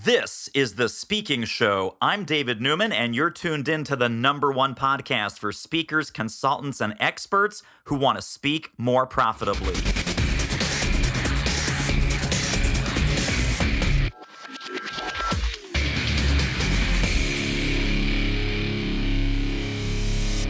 This is The Speaking Show. I'm David Newman, and you're tuned in to the #1 podcast for speakers, consultants, and experts who want to speak more profitably.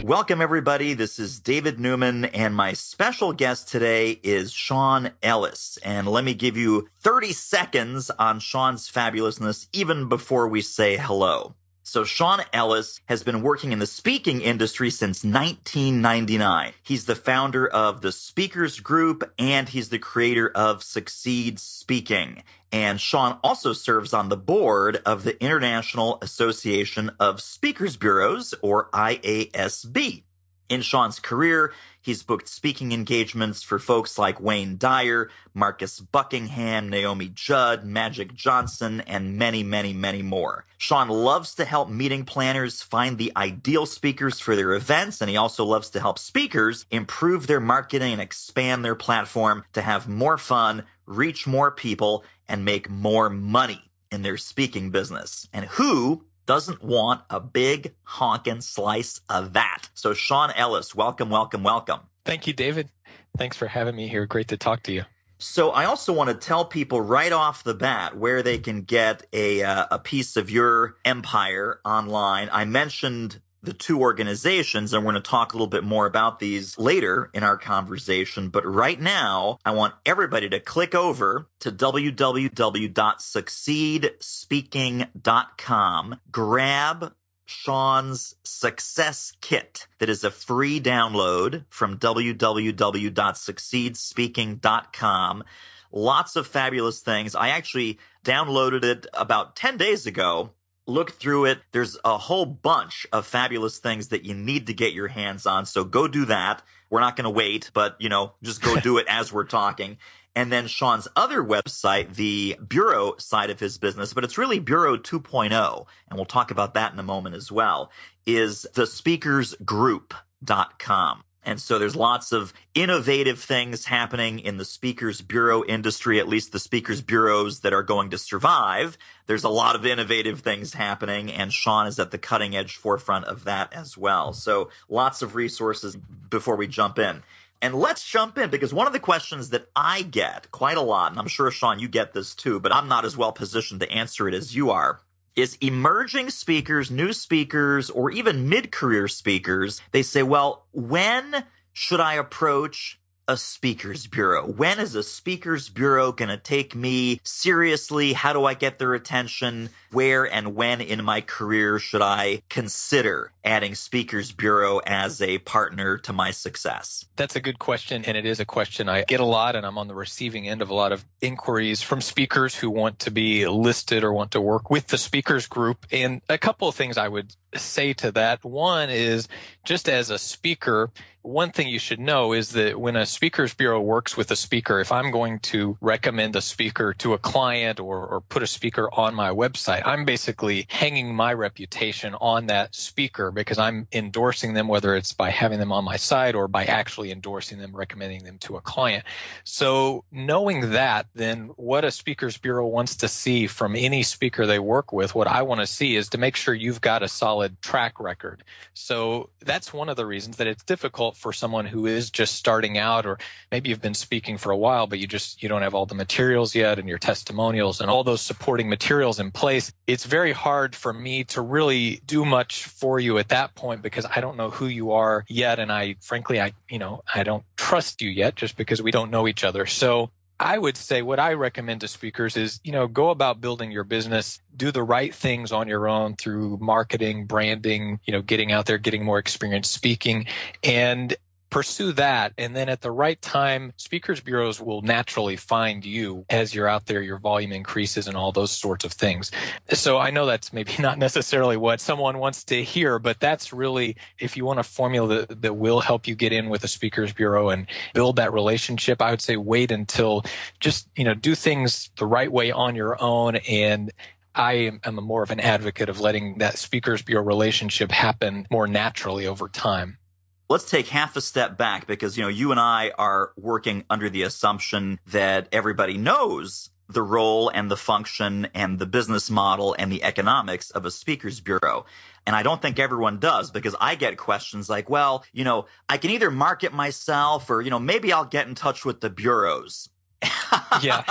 Welcome, everybody. This is David Newman, and my special guest today is Shaun Ellis. And let me give you 30 seconds on Shaun's fabulousness even before we say hello. So Shaun Ellis has been working in the speaking industry since 1999. He's the founder of the Speakers Group, and he's the creator of Succeed Speaking. And Shaun also serves on the board of the International Association of Speakers Bureaus, or IASB. In Shaun's career, he's booked speaking engagements for folks like Wayne Dyer, Marcus Buckingham, Naomi Judd, Magic Johnson, and many, many, many more. Shaun loves to help meeting planners find the ideal speakers for their events, and he also loves to help speakers improve their marketing and expand their platform to have more fun, reach more people, and make more money in their speaking business. And who doesn't want a big honkin' slice of that? So Shaun Ellis, welcome, welcome, welcome. Thank you, David. Thanks for having me here. Great to talk to you. So I also want to tell people right off the bat where they can get a piece of your empire online. I mentioned the two organizations, and we're going to talk a little bit more about these later in our conversation. But right now, I want everybody to click over to www.succeedspeaking.com, grab Shaun's Success Kit. That is a free download from www.succeedspeaking.com. Lots of fabulous things. I actually downloaded it about 10 days ago. Look through it. There's a whole bunch of fabulous things that you need to get your hands on. So go do that. We're not going to wait, but, just go do it as we're talking. And then Shaun's other website, the Bureau side of his business, but it's really Bureau 2.0, and we'll talk about that in a moment as well, is thespeakersgroup.com. And so there's lots of innovative things happening in the Speakers Bureau industry, at least the Speakers Bureaus that are going to survive. There's a lot of innovative things happening, and Shaun is at the cutting edge forefront of that as well. So lots of resources before we jump in. And let's jump in, because one of the questions that I get quite a lot, and I'm sure, Shaun, you get this too, but I'm not as well positioned to answer it as you are, is emerging speakers, new speakers, or even mid-career speakers. They say, well, when should I approach a speakers bureau? When is a speakers bureau going to take me seriously? How do I get their attention? Where and when in my career should I consider adding speakers bureau as a partner to my success? That's a good question, and it is a question I get a lot, and I'm on the receiving end of a lot of inquiries from speakers who want to be listed or want to work with the Speakers Group. And a couple of things I would say to that. One is, just as a speaker, one thing you should know is that when a speakers bureau works with a speaker, if I'm going to recommend a speaker to a client or put a speaker on my website, I'm basically hanging my reputation on that speaker because I'm endorsing them, whether it's by having them on my site or by actually endorsing them, recommending them to a client. So knowing that, then what a speakers bureau wants to see from any speaker they work with, what I want to see is to make sure you've got a solid track record. So that's one of the reasons that it's difficult for someone who is just starting out, or maybe you've been speaking for a while, but you don't have all the materials yet and your testimonials and all those supporting materials in place. It's very hard for me to really do much for you at that point because I don't know who you are yet. And I don't trust you yet just because we don't know each other. So I would say what I recommend to speakers is, go about building your business, do the right things on your own through marketing, branding, getting out there, getting more experience speaking, and pursue that. And then at the right time, speakers bureaus will naturally find you as you're out there, your volume increases and all those sorts of things. So I know that's maybe not necessarily what someone wants to hear, but that's really, if you want a formula that will help you get in with a speakers bureau and build that relationship, I would say wait until just, do things the right way on your own. And I am more of an advocate of letting that speakers bureau relationship happen more naturally over time. Let's take half a step back because, you and I are working under the assumption that everybody knows the role and the function and the business model and the economics of a speakers bureau. And I don't think everyone does, because I get questions like, well, I can either market myself or, maybe I'll get in touch with the bureaus. Yeah.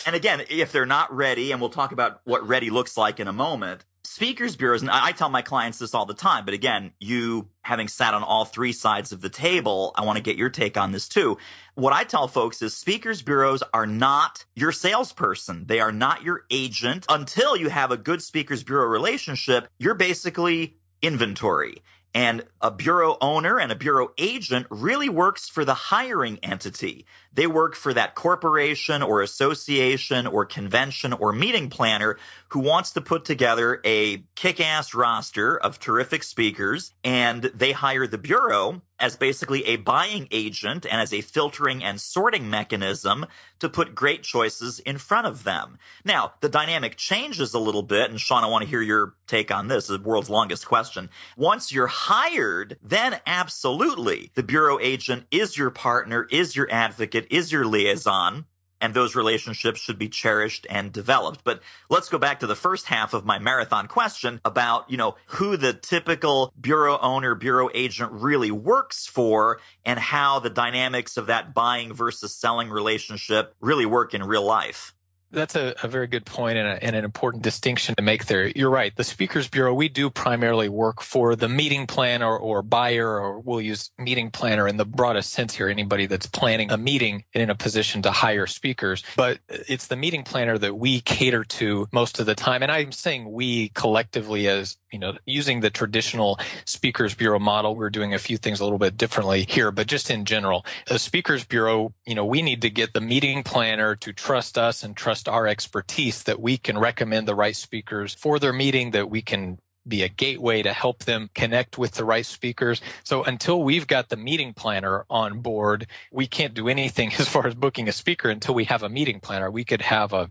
And again, if they're not ready, and we'll talk about what ready looks like in a moment, speakers bureaus, and I tell my clients this all the time, but again, you having sat on all three sides of the table, I want to get your take on this too. What I tell folks is speakers bureaus are not your salesperson. They are not your agent. Until you have a good speakers bureau relationship, you're basically inventory. And a bureau owner and a bureau agent really works for the hiring entity. They work for that corporation or association or convention or meeting planner who wants to put together a kick-ass roster of terrific speakers, and they hire the bureau as basically a buying agent and as a filtering and sorting mechanism to put great choices in front of them. Now, the dynamic changes a little bit, and Shawn, I want to hear your take on this, the world's longest question. Once you're hired, then absolutely, the bureau agent is your partner, is your advocate, is your liaison, and those relationships should be cherished and developed. But let's go back to the first half of my marathon question about, who the typical bureau owner, bureau agent really works for, and how the dynamics of that buying versus selling relationship really work in real life. That's a very good point and an important distinction to make there. You're right. The Speakers Bureau, we do primarily work for the meeting planner or buyer, or we'll use meeting planner in the broadest sense here, anybody that's planning a meeting and in a position to hire speakers. But it's the meeting planner that we cater to most of the time. And I'm saying we collectively as, using the traditional Speakers Bureau model. We're doing a few things a little bit differently here, but just in general, a Speakers Bureau, we need to get the meeting planner to trust us and trust our expertise that we can recommend the right speakers for their meeting, that we can be a gateway to help them connect with the right speakers. So until we've got the meeting planner on board, we can't do anything as far as booking a speaker until we have a meeting planner. We could have a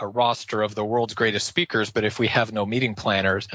roster of the world's greatest speakers, but if we have no meeting planners,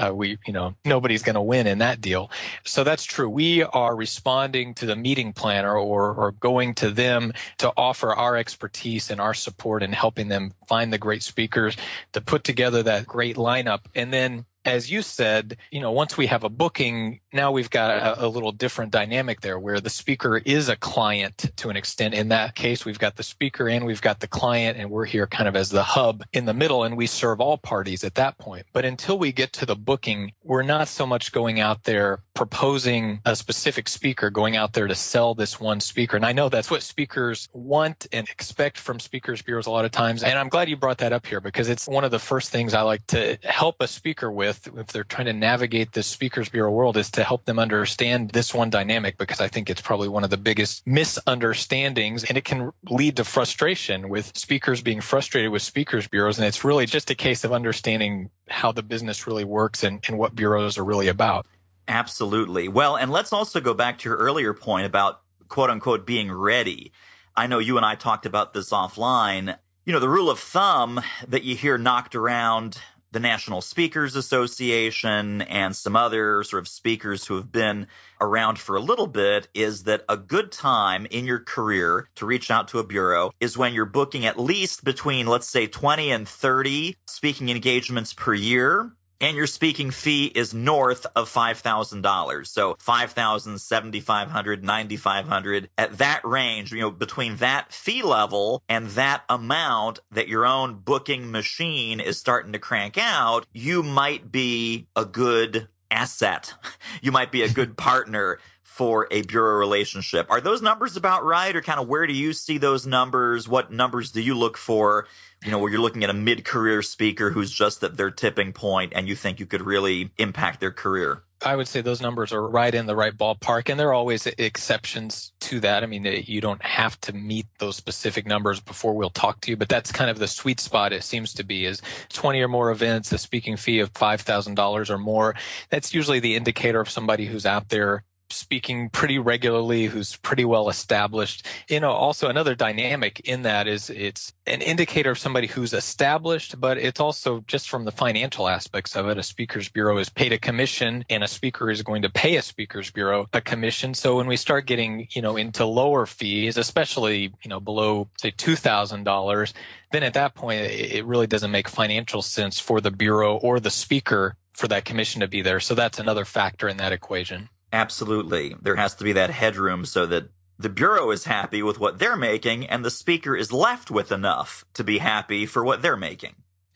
nobody's going to win in that deal. So that's true. We are responding to the meeting planner or going to them to offer our expertise and our support in helping them find the great speakers, to put together that great lineup. And then, as you said, once we have a booking, now we've got a little different dynamic there where the speaker is a client to an extent. In that case, we've got the speaker and we've got the client, and we're here kind of as the hub in the middle, and we serve all parties at that point. But until we get to the booking, we're not so much going out there proposing a specific speaker, going out there to sell this one speaker. And I know that's what speakers want and expect from speakers bureaus a lot of times. And I'm glad you brought that up here, because it's one of the first things I like to help a speaker with if they're trying to navigate the speakers bureau world, is to help them understand this one dynamic, because I think it's probably one of the biggest misunderstandings, and it can lead to frustration with speakers being frustrated with speakers bureaus. And it's really just a case of understanding how the business really works and what bureaus are really about. Absolutely. Well, and let's also go back to your earlier point about quote unquote being ready. I know you and I talked about this offline. The rule of thumb that you hear knocked around the National Speakers Association and some other sort of speakers who have been around for a little bit is that a good time in your career to reach out to a bureau is when you're booking at least between, let's say, 20 and 30 speaking engagements per year, and your speaking fee is north of $5,000. So $5,000, $7,500, $9,500. At that range, between that fee level and that amount that your own booking machine is starting to crank out, you might be a good asset. You might be a good partner for a bureau relationship. Are those numbers about right, or kind of where do you see those numbers? What numbers do you look for, where you're looking at a mid-career speaker who's just at their tipping point and you think you could really impact their career? I would say those numbers are right in the right ballpark, and there are always exceptions to that. I mean, you don't have to meet those specific numbers before we'll talk to you, but that's kind of the sweet spot, it seems to be, is 20 or more events, a speaking fee of $5,000 or more. That's usually the indicator of somebody who's out there speaking pretty regularly, who's pretty well established. Also another dynamic in that is it's an indicator of somebody who's established, but it's also just from the financial aspects of it. A speakers bureau is paid a commission, and a speaker is going to pay a speakers bureau a commission. So when we start getting, into lower fees, especially, below, say, $2,000, then at that point, it really doesn't make financial sense for the bureau or the speaker for that commission to be there. So that's another factor in that equation. Absolutely. There has to be that headroom so that the bureau is happy with what they're making and the speaker is left with enough to be happy for what they're making.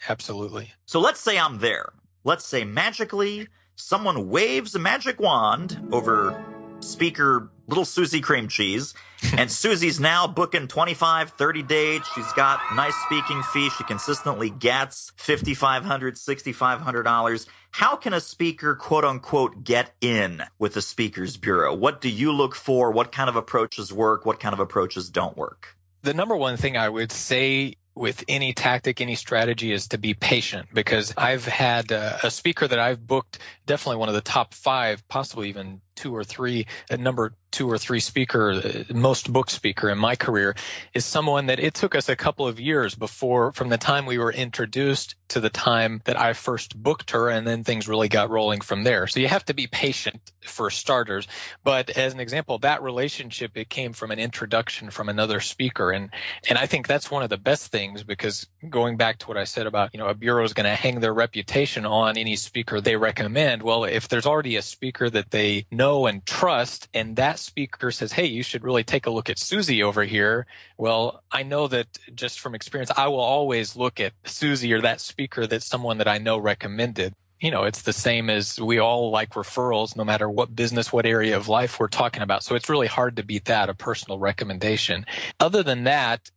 Absolutely. So let's say I'm there. Let's say magically someone waves a magic wand over speaker Little Susie Cream Cheese, and Susie's now booking 25, 30 dates. She's got nice speaking fee. She consistently gets $5,500, $6,500. How can a speaker, quote unquote, get in with the Speakers Bureau? What do you look for? What kind of approaches work? What kind of approaches don't work? The number one thing I would say with any tactic, any strategy is to be patient, because I've had a speaker that I've booked, definitely one of the top 5, possibly even 2 or 3, number 2 or 3 speaker, most booked speaker in my career, is someone that it took us a couple of years before, from the time we were introduced to the time that I first booked her, and then things really got rolling from there. So you have to be patient for starters. But as an example, that relationship, it came from an introduction from another speaker. And I think that's one of the best things, because going back to what I said about, a bureau is going to hang their reputation on any speaker they recommend. Well, if there's already a speaker that they know and trust, and that speaker says, hey, you should really take a look at Susie over here. Well, I know that just from experience, I will always look at Susie or that speaker that's someone that I know recommended. It's the same as we all like referrals, no matter what business, what area of life we're talking about. So it's really hard to beat that, a personal recommendation. Other than that,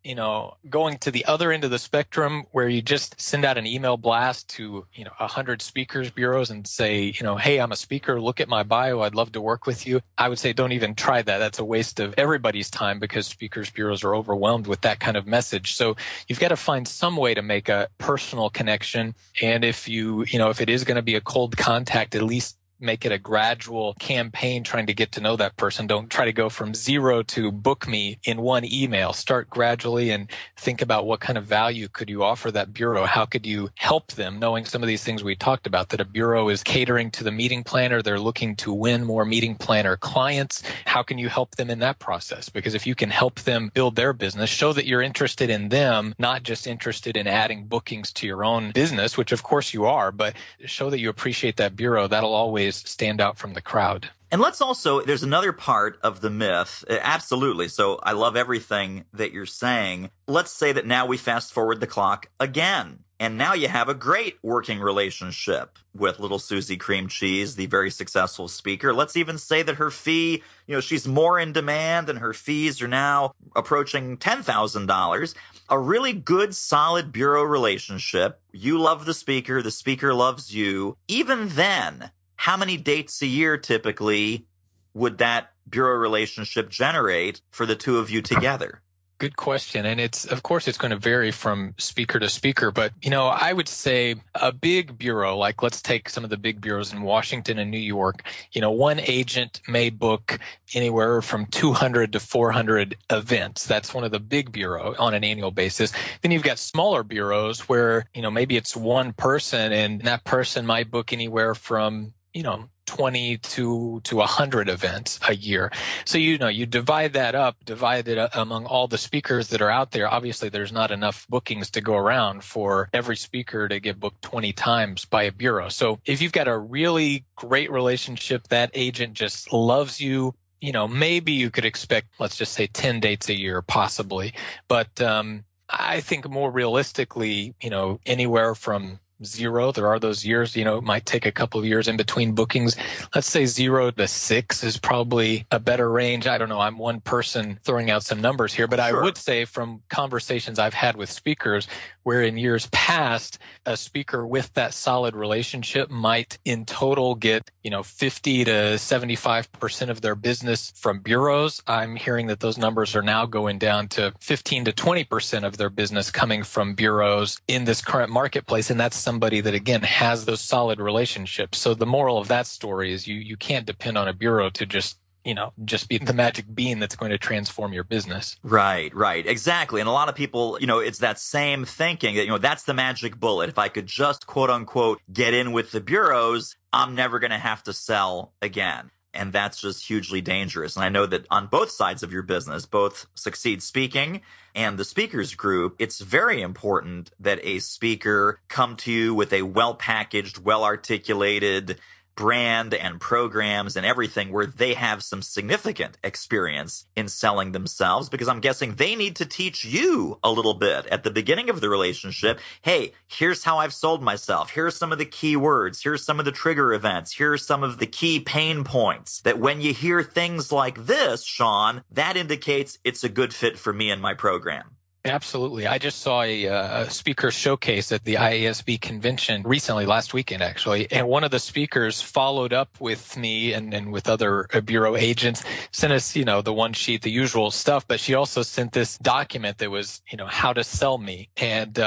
going to the other end of the spectrum where you just send out an email blast to, 100 speakers bureaus and say, hey, I'm a speaker, look at my bio, I'd love to work with you. I would say don't even try that. That's a waste of everybody's time, because speakers bureaus are overwhelmed with that kind of message. So you've got to find some way to make a personal connection. And if if it is going to be a cold contact, at least make it a gradual campaign trying to get to know that person. Don't try to go from 0 to book me in one email. Start gradually and think about what kind of value could you offer that bureau? How could you help them, knowing some of these things we talked about, that a bureau is catering to the meeting planner. They're looking to win more meeting planner clients. How can you help them in that process? Because if you can help them build their business, show that you're interested in them, not just interested in adding bookings to your own business, which of course you are, but show that you appreciate that bureau. That'll always stand out from the crowd. And there's another part of the myth. Absolutely. So I love everything that you're saying. Let's say that now we fast forward the clock again. And now you have a great working relationship with Little Susie Cream Cheese, the very successful speaker. Let's even say that her fee, she's more in demand and her fees are now approaching $10,000. A really good, solid bureau relationship. You love the speaker loves you. Even then, how many dates a year typically would that bureau relationship generate for the two of you together? Good question. And of course, it's going to vary from speaker to speaker. But, I would say a big bureau, like let's take some of the big bureaus in Washington and New York, one agent may book anywhere from 200 to 400 events. That's one of the big bureau on an annual basis. Then you've got smaller bureaus where, maybe it's one person and that person might book anywhere from, 20 to 100 events a year. So, you divide it among all the speakers that are out there. Obviously, there's not enough bookings to go around for every speaker to get booked 20 times by a bureau. So if you've got a really great relationship, that agent just loves you, maybe you could expect, let's just say 10 dates a year, possibly. But I think more realistically, anywhere from 0. There are those years, it might take a couple of years in between bookings. Let's say 0 to 6 is probably a better range. I don't know. I'm one person throwing out some numbers here, but sure. I would say from conversations I've had with speakers where in years past, a speaker with that solid relationship might in total get, 50 to 75% of their business from bureaus. I'm hearing that those numbers are now going down to 15 to 20% of their business coming from bureaus in this current marketplace. And that's somebody that, again, has those solid relationships. So the moral of that story is you can't depend on a bureau to just just be the magic bean that's going to transform your business. Right, right. Exactly. And a lot of people, it's that same thinking that, that's the magic bullet. If I could just quote unquote get in with the bureaus, I'm never going to have to sell again. And that's just hugely dangerous. And I know that on both sides of your business, both Succeed Speaking and the speakers group, it's very important that a speaker come to you with a well-packaged, well-articulated brand and programs and everything where they have some significant experience in selling themselves, because I'm guessing they need to teach you a little bit at the beginning of the relationship. Hey, here's how I've sold myself. Here's some of the key words. Here's some of the trigger events. Here's some of the key pain points that when you hear things like this, Shawn, that indicates it's a good fit for me and my program. Absolutely. I just saw a speaker showcase at the IASB convention recently, last weekend, actually. And one of the speakers followed up with me and with other bureau agents, sent us, the one sheet, the usual stuff. But she also sent this document that was, how to sell me. And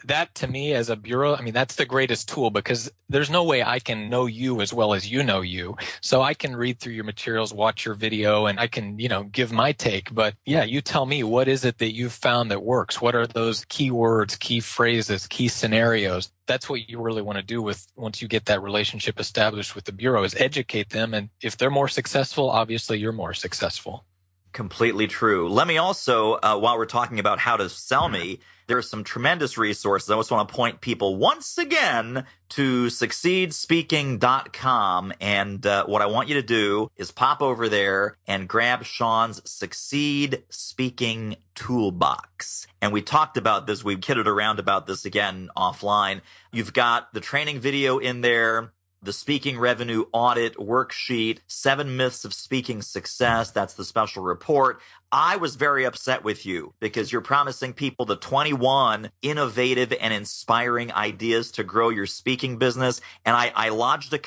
that to me as a bureau, that's the greatest tool, because there's no way I can know you as well as you know you. So I can read through your materials, watch your video, and I can, give my take. But yeah, you tell me, what is it that you've found that works? What are those key words, key phrases, key scenarios? That's what you really want to do once you get that relationship established with the bureau, is educate them. And if they're more successful, obviously you're more successful. Completely true. Let me also, while we're talking about how to sell me, there are some tremendous resources. I just want to point people once again to succeedspeaking.com. And what I want you to do is pop over there and grab Shawn's Succeed Speaking Toolbox. And we talked about this. We kidded around about this again offline. You've got the training video in there, the speaking revenue audit worksheet, 7 myths of speaking success. That's the special report. I was very upset with you because you're promising people the 21 innovative and inspiring ideas to grow your speaking business. And I lodged a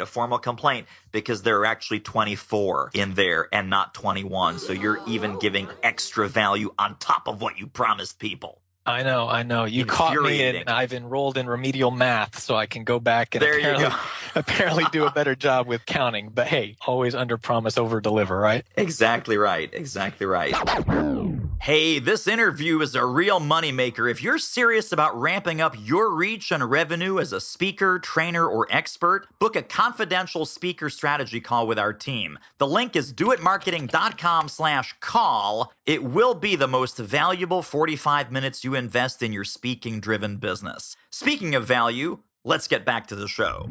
formal complaint, because there are actually 24 in there and not 21. So you're even giving extra value on top of what you promised people. I know. You caught me, and I've enrolled in remedial math, so I can go back and apparently do a better job with counting. But hey, always under promise, over deliver, right? Exactly right. Hey, this interview is a real moneymaker. If you're serious about ramping up your reach and revenue as a speaker, trainer, or expert, book a confidential speaker strategy call with our team. The link is doitmarketing.com/call. It will be the most valuable 45 minutes you invest in your speaking-driven business. Speaking of value, let's get back to the show.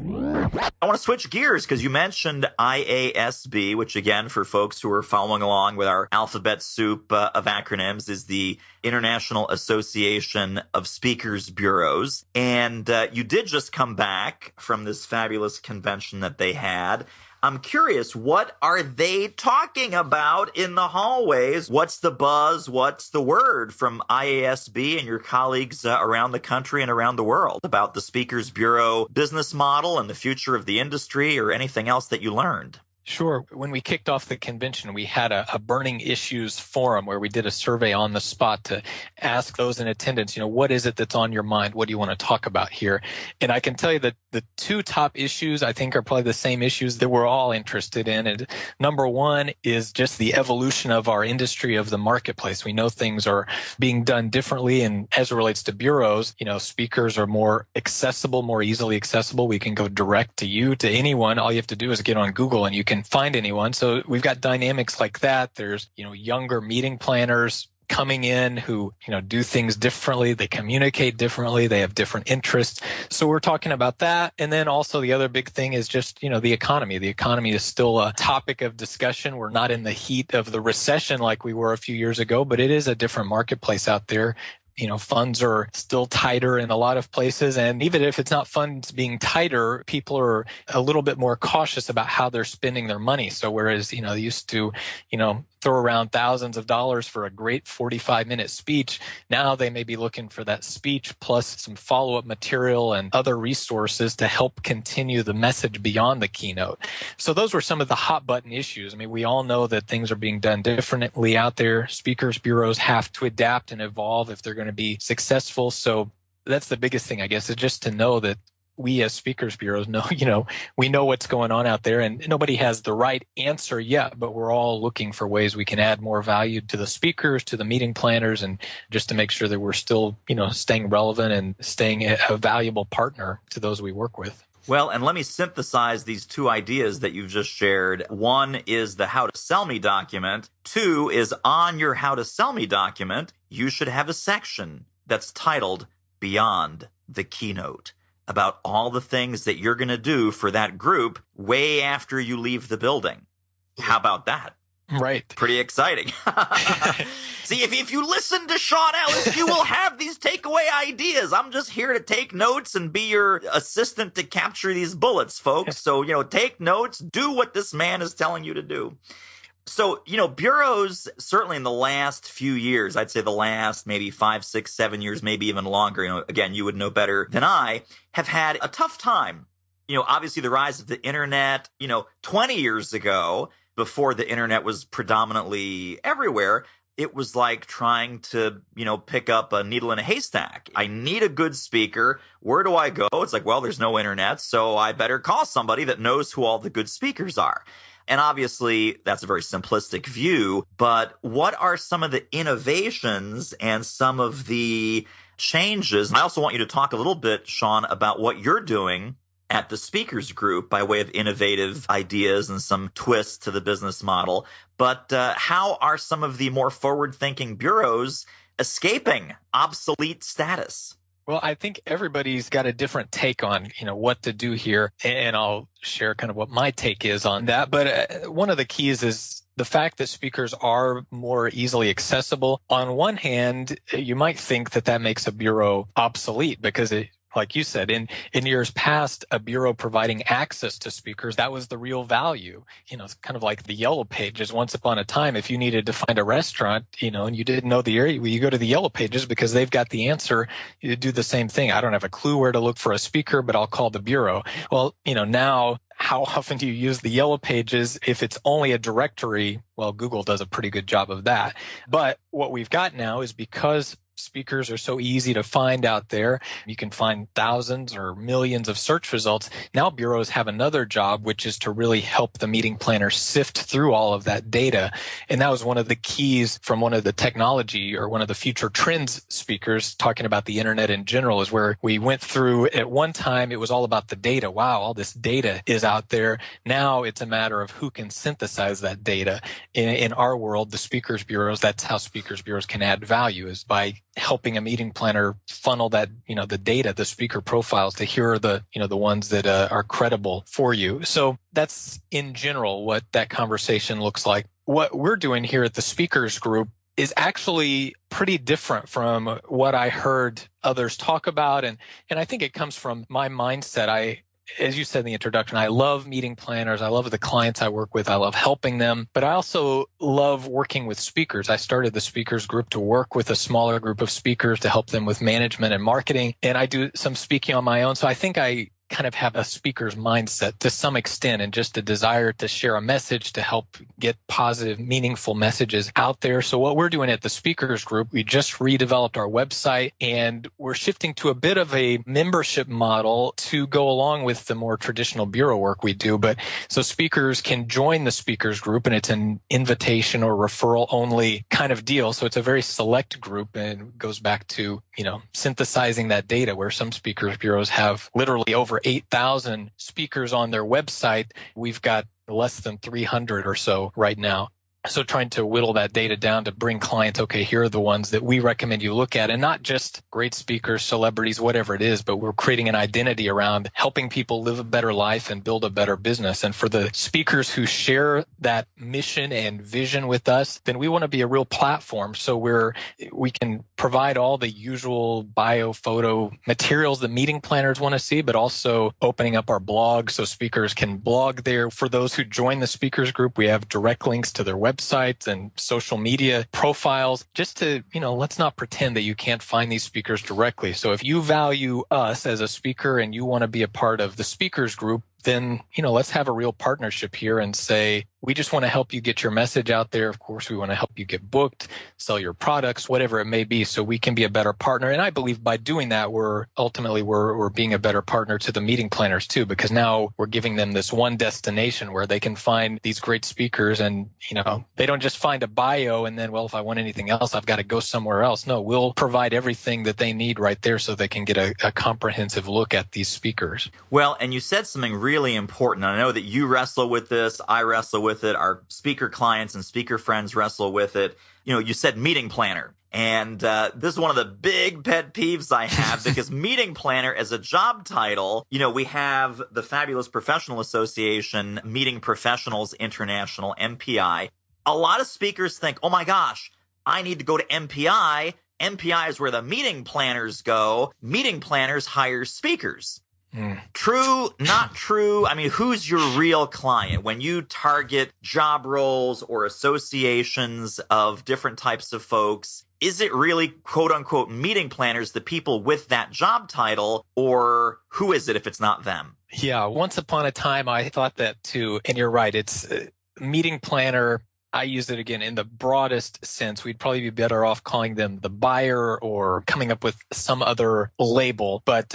I want to switch gears because you mentioned IASB, which again, for folks who are following along with our alphabet soup of acronyms, is the International Association of Speakers Bureaus. And you did just come back from this fabulous convention that they had. I'm curious, what are they talking about in the hallways? What's the buzz? What's the word from IASB and your colleagues around the country and around the world about the Speakers Bureau business model and the future of the industry, or anything else that you learned? Sure. When we kicked off the convention, we had a burning issues forum where we did a survey on the spot to ask those in attendance, what is it that's on your mind? What do you want to talk about here? And I can tell you that the 2 top issues, I think, are probably the same issues that we're all interested in. And number one is just the evolution of our industry, of the marketplace. We know things are being done differently. And as it relates to bureaus, speakers are more accessible, more easily accessible. We can go direct to you, to anyone. All you have to do is get on Google and you can find anyone. So we've got dynamics like that. There's, younger meeting planners coming in who, do things differently. They communicate differently. They have different interests. So we're talking about that. And then also the other big thing is just, the economy. The economy is still a topic of discussion. We're not in the heat of the recession like we were a few years ago, but it is a different marketplace out there. Funds are still tighter in a lot of places. And even if it's not funds being tighter, people are a little bit more cautious about how they're spending their money. So whereas, they used to, throw around thousands of dollars for a great 45-minute speech, now they may be looking for that speech plus some follow-up material and other resources to help continue the message beyond the keynote. So those were some of the hot button issues. We all know that things are being done differently out there. Speakers bureaus have to adapt and evolve if they're going to be successful. So that's the biggest thing, I guess, is just to know that we as speakers bureaus know, we know what's going on out there, and nobody has the right answer yet, but we're all looking for ways we can add more value to the speakers, to the meeting planners, and just to make sure that we're still, staying relevant and staying a valuable partner to those we work with. Well, and let me synthesize these two ideas that you've just shared. One is the How to Sell Me document. Two is on your How to Sell Me document, you should have a section that's titled Beyond the Keynote, about all the things that you're going to do for that group way after you leave the building. How about that? Right. Pretty exciting. See, if you listen to Shawn Ellis, you will have these takeaway ideas. I'm just here to take notes and be your assistant to capture these bullets, folks. So, take notes, do what this man is telling you to do. So, bureaus, certainly in the last few years, I'd say the last maybe 5, 6, 7 years, maybe even longer, again, you would know better than I, have had a tough time. Obviously the rise of the internet, 20 years ago, before the internet was predominantly everywhere, it was like trying to, pick up a needle in a haystack. I need a good speaker. Where do I go? It's like, well, there's no internet, so I better call somebody that knows who all the good speakers are. And obviously, that's a very simplistic view, but what are some of the innovations and some of the changes? And I also want you to talk a little bit, Shawn, about what you're doing at the speakers group by way of innovative ideas and some twists to the business model. But how are some of the more forward-thinking bureaus escaping obsolete status? Well, I think everybody's got a different take on, what to do here. And I'll share kind of what my take is on that. But one of the keys is the fact that speakers are more easily accessible. On one hand, you might think that makes a bureau obsolete because like you said, in years past, a bureau providing access to speakers, that was the real value. It's kind of like the Yellow Pages. Once upon a time, if you needed to find a restaurant, and you didn't know the area, well, you go to the Yellow Pages because they've got the answer. You do the same thing. I don't have a clue where to look for a speaker, but I'll call the bureau. Well, now, how often do you use the Yellow Pages? If it's only a directory, well, Google does a pretty good job of that. But what we've got now is because speakers are so easy to find out there. You can find thousands or millions of search results. Now bureaus have another job, which is to really help the meeting planner sift through all of that data. And that was one of the keys from one of the technology or one of the future trends speakers talking about the internet in general, is where we went through at one time, it was all about the data. Wow, all this data is out there. Now it's a matter of who can synthesize that data. In our world, the speakers bureaus, that's how speakers bureaus can add value, is by helping a meeting planner funnel that, the data, the speaker profiles, to here are the, the ones that are credible for you. So that's in general what that conversation looks like. What we're doing here at the speakers group is actually pretty different from what I heard others talk about. And I think it comes from my mindset. As you said in the introduction, I love meeting planners. I love the clients I work with. I love helping them, but I also love working with speakers. I started the speakers group to work with a smaller group of speakers to help them with management and marketing. And I do some speaking on my own. So I think I kind of have a speaker's mindset to some extent, and just a desire to share a message to help get positive, meaningful messages out there. So what we're doing at the speakers group, we just redeveloped our website, and we're shifting to a bit of a membership model to go along with the more traditional bureau work we do. But so speakers can join the speakers group, and it's an invitation or referral only kind of deal. So it's a very select group, and it goes back to, synthesizing that data, where some speakers bureaus have literally over 8,000 speakers on their website. We've got less than 300 or so right now. So trying to whittle that data down to bring clients, okay, here are the ones that we recommend you look at, and not just great speakers, celebrities, whatever it is, but we're creating an identity around helping people live a better life and build a better business. And for the speakers who share that mission and vision with us, then we want to be a real platform. So we can provide all the usual bio photo materials that meeting planners want to see, but also opening up our blog so speakers can blog there. For those who join the speakers group, we have direct links to their websites and social media profiles, just to, let's not pretend that you can't find these speakers directly. So if you value us as a speaker and you want to be a part of the speakers group, then, let's have a real partnership here and say, we just want to help you get your message out there. Of course, we want to help you get booked, sell your products, whatever it may be, so we can be a better partner. And I believe by doing that, we're being a better partner to the meeting planners too, because now we're giving them this one destination where they can find these great speakers, and, they don't just find a bio and then, well, if I want anything else, I've got to go somewhere else. No, we'll provide everything that they need right there so they can get a comprehensive look at these speakers. Well, and you said something really important. I know that you wrestle with this. I wrestle with it. Our speaker clients and speaker friends wrestle with it. You said meeting planner. And this is one of the big pet peeves I have because meeting planner as a job title, we have the Fabulous Professional Association, Meeting Professionals International, MPI. A lot of speakers think, oh my gosh, I need to go to MPI. MPI is where the meeting planners go. Meeting planners hire speakers. True, not true. I mean, who's your real client? When you target job roles or associations of different types of folks, is it really quote unquote meeting planners, the people with that job title, or who is it if it's not them? Yeah, once upon a time, I thought that too. And you're right. It's meeting planner. I use it again in the broadest sense. We'd probably be better off calling them the buyer or coming up with some other label. But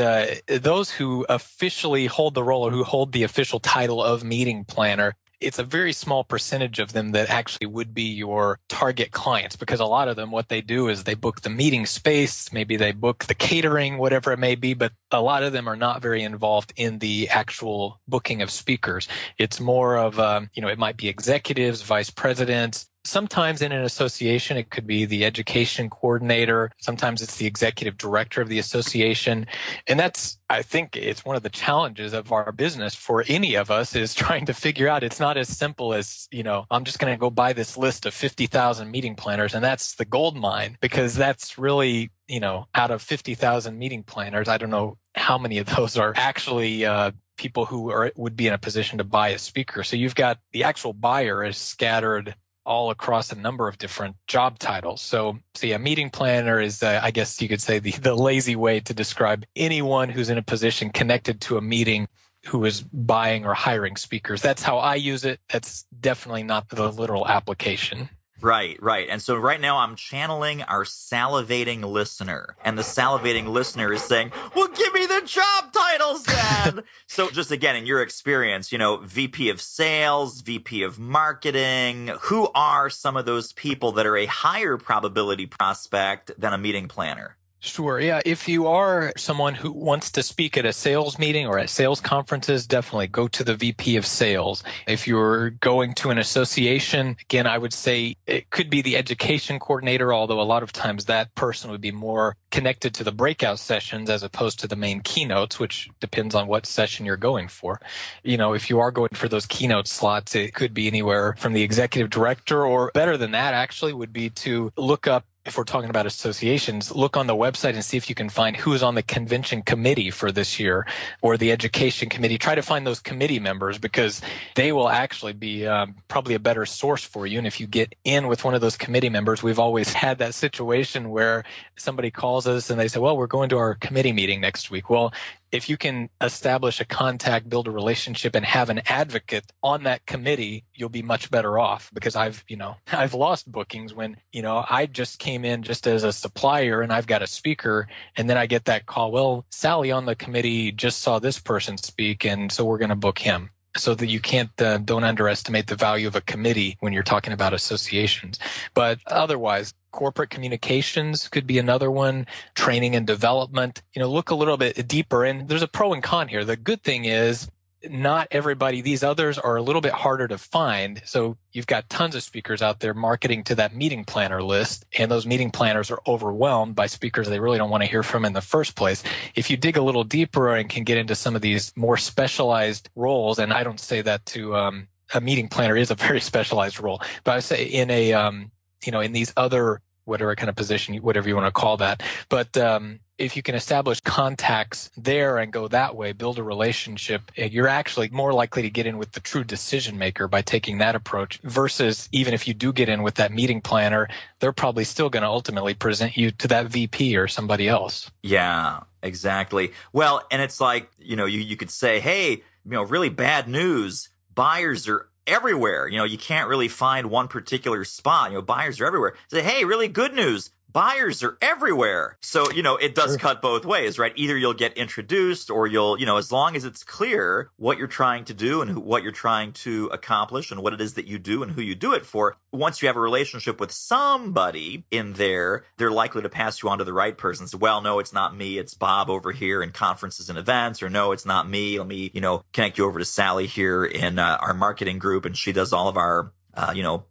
those who officially hold the role or who hold the official title of meeting planner, it's a very small percentage of them that actually would be your target clients, because a lot of them, what they do is they book the meeting space, maybe they book the catering, whatever it may be, but a lot of them are not very involved in the actual booking of speakers. It's more of, it might be executives, vice presidents. Sometimes in an association, it could be the education coordinator. Sometimes it's the executive director of the association. And I think it's one of the challenges of our business for any of us is trying to figure out, it's not as simple as, I'm just going to go buy this list of 50,000 meeting planners and that's the gold mine, because that's really, out of 50,000 meeting planners, I don't know how many of those are actually people who would be in a position to buy a speaker. So you've got the actual buyer is scattered all across a number of different job titles. So yeah, meeting planner is, I guess you could say, the lazy way to describe anyone who's in a position connected to a meeting who is buying or hiring speakers. That's how I use it. That's definitely not the literal application. Right. And so right now I'm channeling our salivating listener. And the salivating listener is saying, well, give me the job titles then. So just again, in your experience, VP of sales, VP of marketing, who are some of those people that are a higher probability prospect than a meeting planner? Sure. Yeah. If you are someone who wants to speak at a sales meeting or at sales conferences, definitely go to the VP of sales. If you're going to an association, again, I would say it could be the education coordinator, although a lot of times that person would be more connected to the breakout sessions as opposed to the main keynotes, which depends on what session you're going for. If you are going for those keynote slots, it could be anywhere from the executive director, or better than that actually would be to look up, if we're talking about associations, look on the website and see if you can find who's on the convention committee for this year or the education committee. Try to find those committee members, because they will actually be probably a better source for you. And if you get in with one of those committee members, we've always had that situation where somebody calls us and they say, well, we're going to our committee meeting next week. Well, if you can establish a contact, build a relationship, and have an advocate on that committee, you'll be much better off. Because I've lost bookings when, I just came in just as a supplier and I've got a speaker, and then I get that call, well, Sally on the committee just saw this person speak, and so we're going to book him. So that you can't, don't underestimate the value of a committee when you're talking about associations. But otherwise, corporate communications could be another one, training and development. Look a little bit deeper, and there's a pro and con here. The good thing is not everybody, these others are a little bit harder to find. So you've got tons of speakers out there marketing to that meeting planner list, and those meeting planners are overwhelmed by speakers they really don't want to hear from in the first place. If you dig a little deeper and can get into some of these more specialized roles, and I don't say that to a meeting planner is a very specialized role, but I say in a in these other whatever kind of position, whatever you want to call that, but if you can establish contacts there and go that way, build a relationship, you're actually more likely to get in with the true decision maker by taking that approach, versus even if you do get in with that meeting planner, they're probably still going to ultimately present you to that VP or somebody else. Yeah, exactly. Well, and it's like, you could say, hey, really bad news. Buyers are everywhere. You can't really find one particular spot. Buyers are everywhere. Say, hey, really good news. Buyers are everywhere. So, it does Sure. cut both ways, right? Either you'll get introduced or you'll, as long as it's clear what you're trying to do and what you're trying to accomplish and what it is that you do and who you do it for. Once you have a relationship with somebody in there, they're likely to pass you on to the right person. So, well, no, it's not me. It's Bob over here in conferences and events. Or no, it's not me. Let me, connect you over to Sally here in our marketing group. And she does all of our,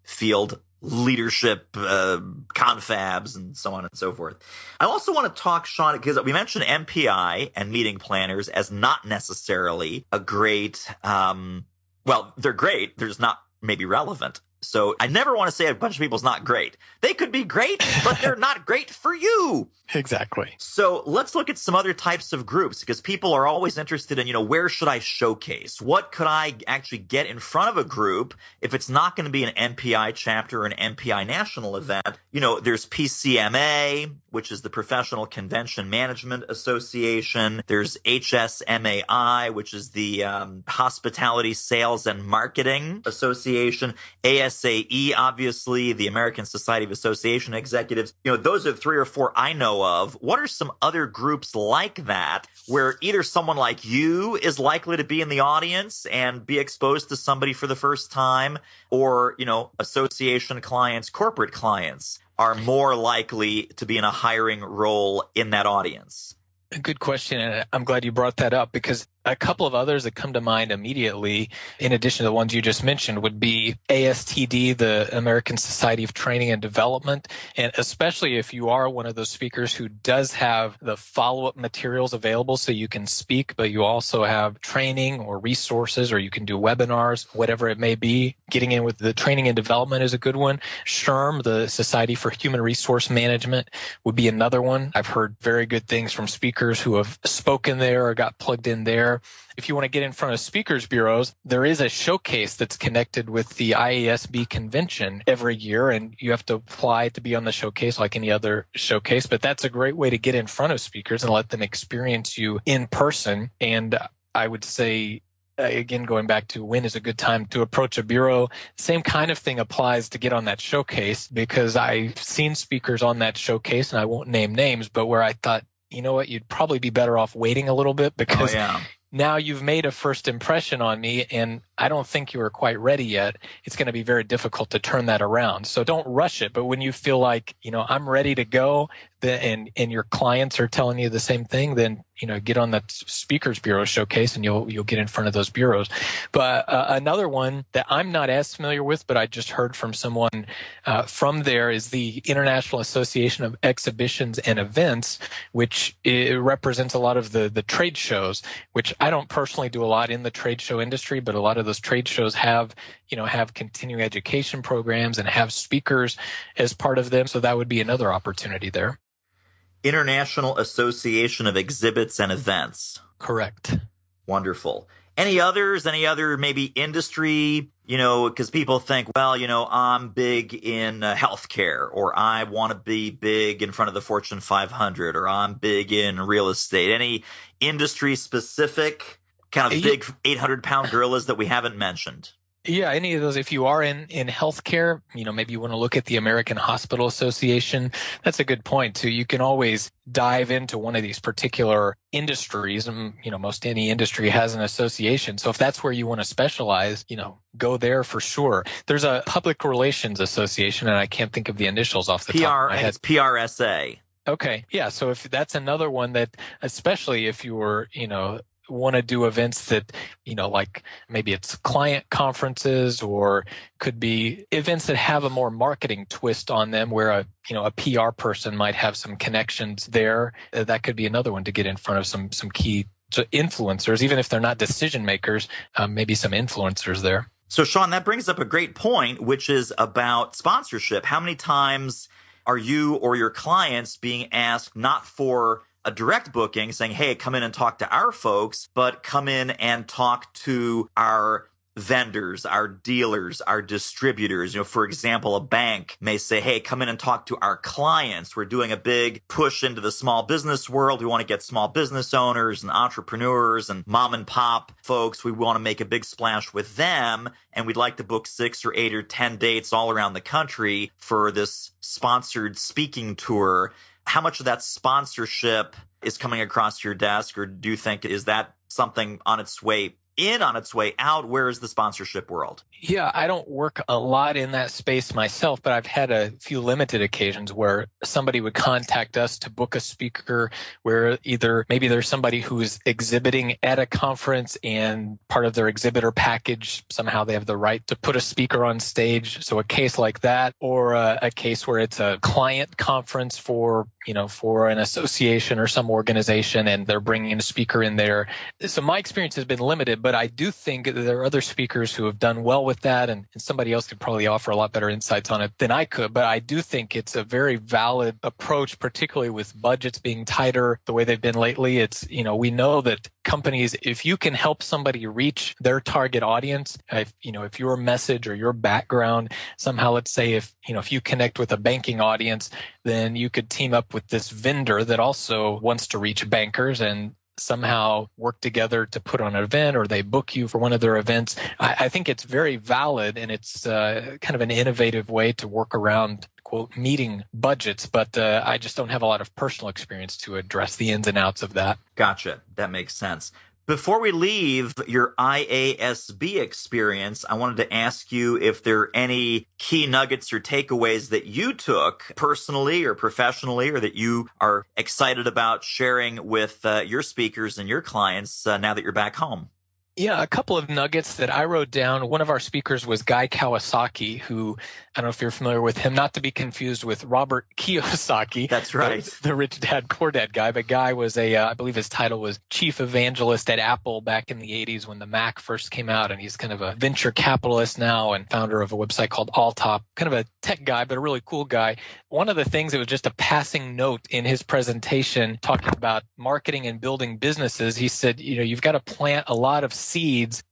field leadership confabs and so on and so forth. I also want to talk, Shawn, because we mentioned MPI and meeting planners as not necessarily a great, they're great. They're just not maybe relevant. So I never want to say a bunch of people's not great. They could be great, but they're not great for you. Exactly. So let's look at some other types of groups, because people are always interested in, where should I showcase? What could I actually get in front of a group if it's not going to be an MPI chapter or an MPI national event? There's PCMA, which is the Professional Convention Management Association. There's HSMAI, which is the Hospitality Sales and Marketing Association. ASAE, obviously, the American Society of Association Executives. Those are 3 or 4 I know of. What are some other groups like that where either someone like you is likely to be in the audience and be exposed to somebody for the first time, or, association clients, corporate clients are more likely to be in a hiring role in that audience? A good question. And I'm glad you brought that up, because a couple of others that come to mind immediately, in addition to the ones you just mentioned, would be ASTD, the American Society of Training and Development. And especially if you are one of those speakers who does have the follow-up materials available so you can speak, but you also have training or resources, or you can do webinars, whatever it may be. Getting in with the training and development is a good one. SHRM, the Society for Human Resource Management, would be another one. I've heard very good things from speakers who have spoken there or got plugged in there. If you want to get in front of speakers bureaus, there is a showcase that's connected with the IASB convention every year, and you have to apply to be on the showcase like any other showcase. But that's a great way to get in front of speakers and let them experience you in person. And I would say, again, going back to when is a good time to approach a bureau, same kind of thing applies to get on that showcase, because I've seen speakers on that showcase, and I won't name names, but where I thought, you know what, you'd probably be better off waiting a little bit, because now you've made a first impression on me and I don't think you are quite ready yet. It's going to be very difficult to turn that around. So don't rush it. But when you feel like, I'm ready to go, and your clients are telling you the same thing, then, get on that speakers bureau showcase and you'll get in front of those bureaus. But another one that I'm not as familiar with, but I just heard from someone from there, is the International Association of Exhibitions and Events, which it represents a lot of the trade shows, which I don't personally do a lot in the trade show industry, but a lot of those trade shows have continuing education programs and have speakers as part of them. So that would be another opportunity there. International Association of Exhibits and Events. Correct. Wonderful. Any others? Any other maybe industry? Because people think, well, I'm big in healthcare, or I want to be big in front of the Fortune 500, or I'm big in real estate. Any industry specific kind of big 800-pound gorillas that we haven't mentioned? Yeah, any of those. If you are in healthcare, maybe you want to look at the American Hospital Association. That's a good point too. You can always dive into one of these particular industries, and most any industry has an association. So if that's where you want to specialize, go there for sure. There's a Public Relations Association, and I can't think of the initials off the top of my head. It's PRSA. Okay, yeah. So if that's another one that, especially if you were, want to do events that, like maybe it's client conferences, or could be events that have a more marketing twist on them, where a PR person might have some connections there. That could be another one to get in front of some key influencers, even if they're not decision makers, maybe some influencers there. So Shawn, that brings up a great point, which is about sponsorship. How many times are you or your clients being asked not for a direct booking saying, hey, come in and talk to our folks, but come in and talk to our vendors, our dealers, our distributors. For example, a bank may say, hey, come in and talk to our clients. We're doing a big push into the small business world. We want to get small business owners and entrepreneurs and mom and pop folks. We want to make a big splash with them. And we'd like to book 6 or 8 or 10 dates all around the country for this sponsored speaking tour. How much of that sponsorship is coming across your desk, or do you think is that something on its way in, on its way out? Where is the sponsorship world? Yeah, I don't work a lot in that space myself, but I've had a few limited occasions where somebody would contact us to book a speaker where either maybe there's somebody who's exhibiting at a conference and part of their exhibitor package, somehow they have the right to put a speaker on stage. So a case like that, or a case where it's a client conference for an association or some organization, and they're bringing a speaker in there. So my experience has been limited, but I do think that there are other speakers who have done well with that, and somebody else could probably offer a lot better insights on it than I could. But I do think it's a very valid approach, particularly with budgets being tighter the way they've been lately. It's, we know that companies, if you can help somebody reach their target audience, if your message or your background somehow, let's say if you connect with a banking audience, then you could team up with this vendor that also wants to reach bankers and somehow work together to put on an event, or they book you for one of their events. I think it's very valid, and it's kind of an innovative way to work around, quote, meeting budgets. But I just don't have a lot of personal experience to address the ins and outs of that. Gotcha. That makes sense. Before we leave your IASB experience, I wanted to ask you if there are any key nuggets or takeaways that you took personally or professionally, or that you are excited about sharing with your speakers and your clients now that you're back home. Yeah, a couple of nuggets that I wrote down. One of our speakers was Guy Kawasaki, who, I don't know if you're familiar with him, not to be confused with Robert Kiyosaki. That's right. The rich dad, poor dad guy. But Guy was I believe his title was chief evangelist at Apple back in the 80s when the Mac first came out. And he's kind of a venture capitalist now and founder of a website called Alltop. Kind of a tech guy, but a really cool guy. One of the things that was just a passing note in his presentation talking about marketing and building businesses, he said, you've got to plant a lot of seeds,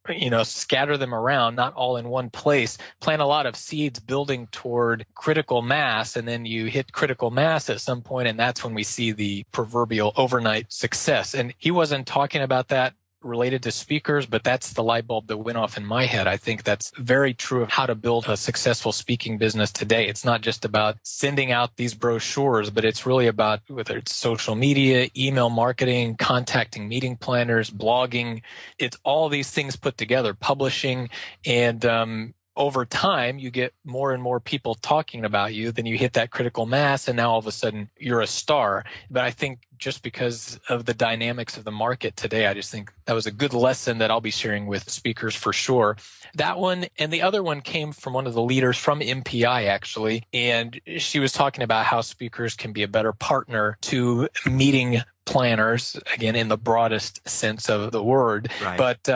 scatter them around, not all in one place, plant a lot of seeds building toward critical mass. And then you hit critical mass at some point, and that's when we see the proverbial overnight success. And he wasn't talking about that related to speakers, but that's the light bulb that went off in my head. I think that's very true of how to build a successful speaking business today. It's not just about sending out these brochures, but it's really about whether it's social media, email marketing, contacting meeting planners, blogging. It's all these things put together, publishing, and over time, you get more and more people talking about you, then you hit that critical mass, and now all of a sudden you're a star. But I think just because of the dynamics of the market today, I just think that was a good lesson that I'll be sharing with speakers for sure. That one, and the other one came from one of the leaders from MPI, actually, and she was talking about how speakers can be a better partner to meeting planners, again, in the broadest sense of the word. Right. But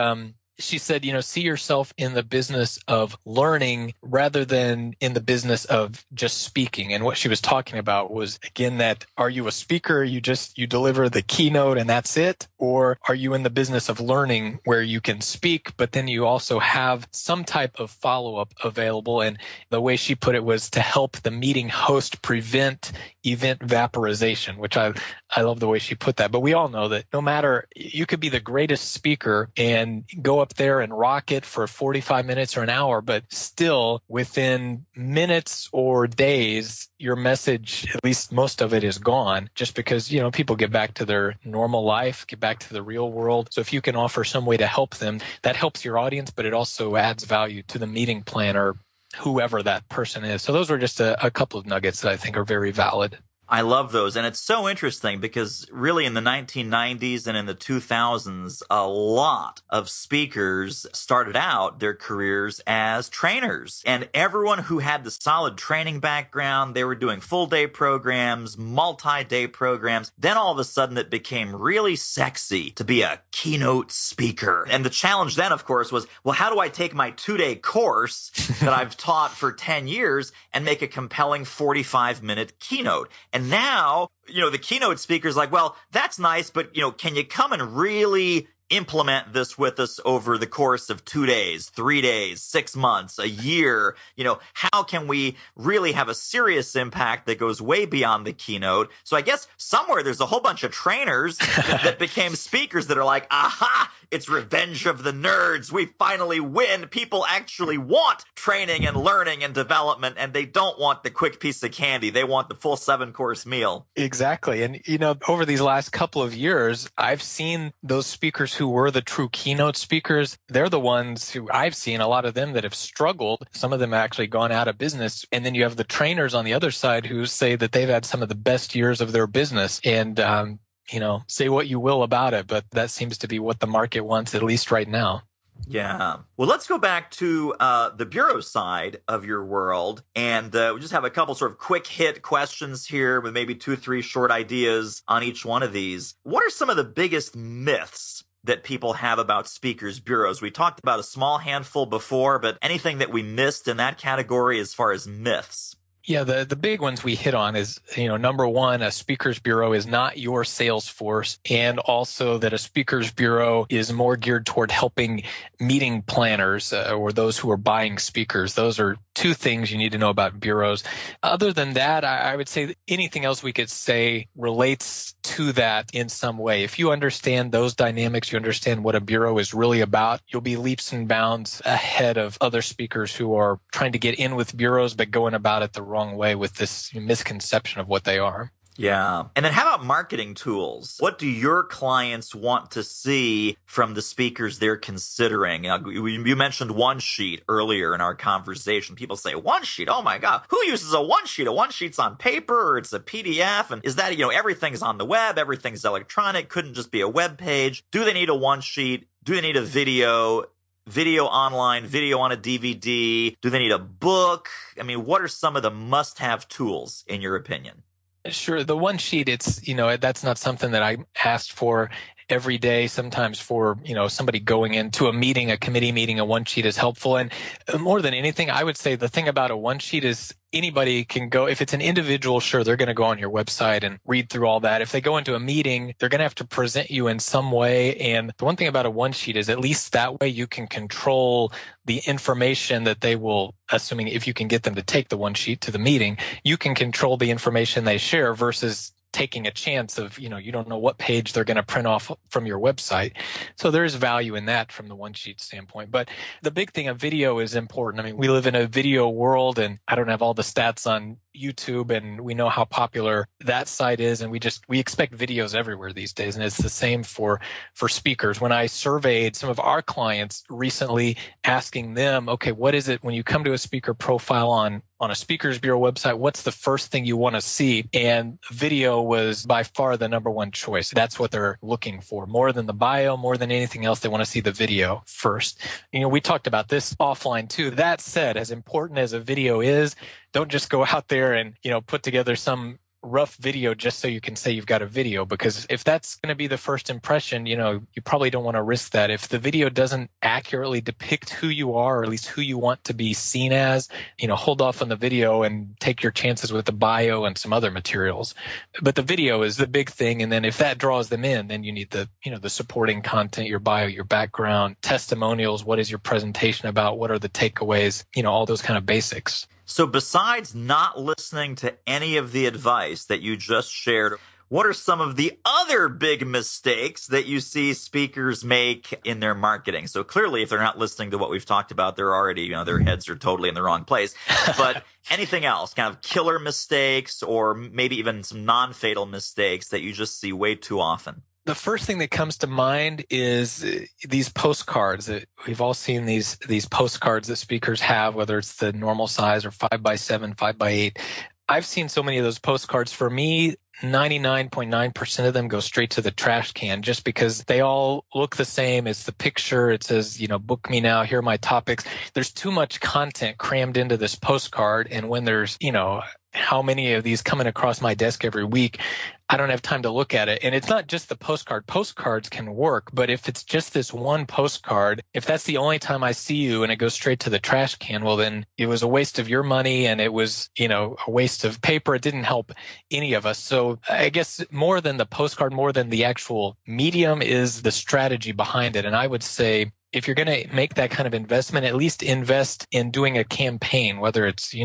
she said, see yourself in the business of learning rather than in the business of just speaking. And what she was talking about was, again, that are you a speaker? You deliver the keynote and that's it? Or are you in the business of learning where you can speak, but then you also have some type of follow-up available? And the way she put it was to help the meeting host prevent event vaporization, which I love the way she put that. But we all know that no matter, you could be the greatest speaker and go up there and rock it for 45 minutes or an hour, but still within minutes or days, your message, at least most of it, is gone just because, people get back to their normal life, get back to the real world. So if you can offer some way to help them, that helps your audience, but it also adds value to the meeting planner, whoever that person is. So those were just a couple of nuggets that I think are very valid. I love those. And it's so interesting because really in the 1990s and in the 2000s, a lot of speakers started out their careers as trainers. And everyone who had the solid training background, they were doing full day programs, multi-day programs. Then all of a sudden it became really sexy to be a keynote speaker. And the challenge then, of course, was, well, how do I take my 2-day course that I've taught for 10 years and make a compelling 45-minute keynote? And now, the keynote speaker's like, well, that's nice, but, can you come and really implement this with us over the course of 2 days, 3 days, 6 months, a year? How can we really have a serious impact that goes way beyond the keynote? So I guess somewhere there's a whole bunch of trainers that became speakers that are like, aha, it's revenge of the nerds. We finally win. People actually want training and learning and development, and they don't want the quick piece of candy. They want the full 7-course meal. Exactly. And, over these last couple of years, I've seen those speakers who were the true keynote speakers. They're the ones who I've seen, a lot of them that have struggled. Some of them actually gone out of business. And then you have the trainers on the other side who say that they've had some of the best years of their business. And, say what you will about it, but that seems to be what the market wants, at least right now. Yeah. Well, let's go back to the bureau side of your world. And we just have a couple sort of quick hit questions here with maybe 2-3 short ideas on each one of these. What are some of the biggest myths that people have about speakers' bureaus? We talked about a small handful before, but anything that we missed in that category as far as myths? Yeah, the big ones we hit on is, number one, a speaker's bureau is not your sales force, and also that a speaker's bureau is more geared toward helping meeting planners or those who are buying speakers. Those are two things you need to know about bureaus. Other than that, I would say that anything else we could say relates to that in some way. If you understand those dynamics, you understand what a bureau is really about, you'll be leaps and bounds ahead of other speakers who are trying to get in with bureaus but going about it the wrong way with this misconception of what they are. Yeah. And then how about marketing tools? What do your clients want to see from the speakers they're considering? You mentioned one sheet earlier in our conversation. People say, one sheet? Oh my God. Who uses a one sheet? A one sheet's on paper or it's a PDF. And is that, everything's on the web, everything's electronic, couldn't just be a web page. Do they need a one sheet? Do they need a video online, video on a DVD? Do they need a book? I mean, what are some of the must-have tools in your opinion? Sure. The one sheet, it's, that's not something that I asked for every day. Sometimes for, somebody going into a meeting, a committee meeting, a one sheet is helpful. And more than anything, I would say the thing about a one sheet is anybody can go, if it's an individual, sure, they're going to go on your website and read through all that. If they go into a meeting, they're going to have to present you in some way. And the one thing about a one sheet is at least that way you can control the information that they will, assuming if you can get them to take the one sheet to the meeting, you can control the information they share versus taking a chance of, you don't know what page they're going to print off from your website. So there is value in that from the one sheet standpoint. But the big thing of video is important. I mean, we live in a video world, and I don't have all the stats on YouTube, and we know how popular that site is, and we expect videos everywhere these days. And it's the same for speakers. When I surveyed some of our clients recently, asking them, okay, what is it when you come to a speaker profile on a speakers bureau website, what's the first thing you want to see? And video was by far the number one choice. That's what they're looking for. More than the bio, more than anything else, they want to see the video first. We talked about this offline too. That said, as important as a video is, don't just go out there and, put together some rough video just so you can say you've got a video, because if that's going to be the first impression, you probably don't want to risk that. If the video doesn't accurately depict who you are, or at least who you want to be seen as, hold off on the video and take your chances with the bio and some other materials. But the video is the big thing. And then if that draws them in, then you need the supporting content, your bio, your background, testimonials. What is your presentation about? What are the takeaways? All those kind of basics. So besides not listening to any of the advice that you just shared, what are some of the other big mistakes that you see speakers make in their marketing? So clearly, if they're not listening to what we've talked about, they're already, their heads are totally in the wrong place. But anything else, kind of killer mistakes, or maybe even some non-fatal mistakes that you just see way too often? The first thing that comes to mind is these postcards. We've all seen these postcards that speakers have, whether it's the normal size or 5x7, 5x8. I've seen so many of those postcards. For me, 99.9% of them go straight to the trash can just because they all look the same. It's the picture. It says, book me now. Here are my topics. There's too much content crammed into this postcard. And when there's, how many of these coming across my desk every week. I don't have time to look at it. And it's not just the postcard. Postcards can work, but if it's just this one postcard, if that's the only time I see you and it goes straight to the trash can, well, then it was a waste of your money and it was, a waste of paper. It didn't help any of us. So I guess more than the postcard, more than the actual medium is the strategy behind it. And I would say, if you're going to make that kind of investment, at least invest in doing a campaign, whether it's,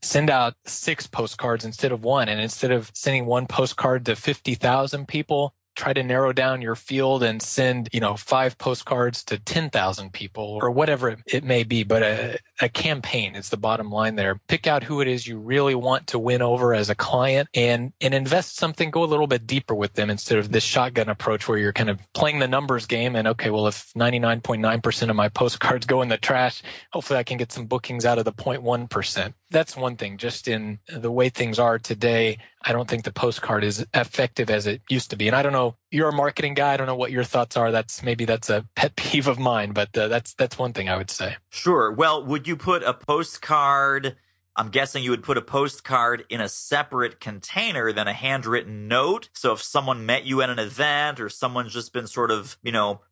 send out 6 postcards instead of 1. And instead of sending 1 postcard to 50,000 people, try to narrow down your field and send, 5 postcards to 10,000 people or whatever it may be. But a campaign is the bottom line there. Pick out who it is you really want to win over as a client and invest something, go a little bit deeper with them instead of this shotgun approach where you're kind of playing the numbers game. And okay, well, if 99.9% of my postcards go in the trash, hopefully I can get some bookings out of the 0.1%. That's one thing. Just in the way things are today, I don't think the postcard is effective as it used to be. And I don't know, you're a marketing guy. I don't know what your thoughts are. That's a pet peeve of mine, but that's one thing I would say. Sure. Well, would you put a postcard? I'm guessing you would put a postcard in a separate container than a handwritten note. So if someone met you at an event or someone's just been sort of,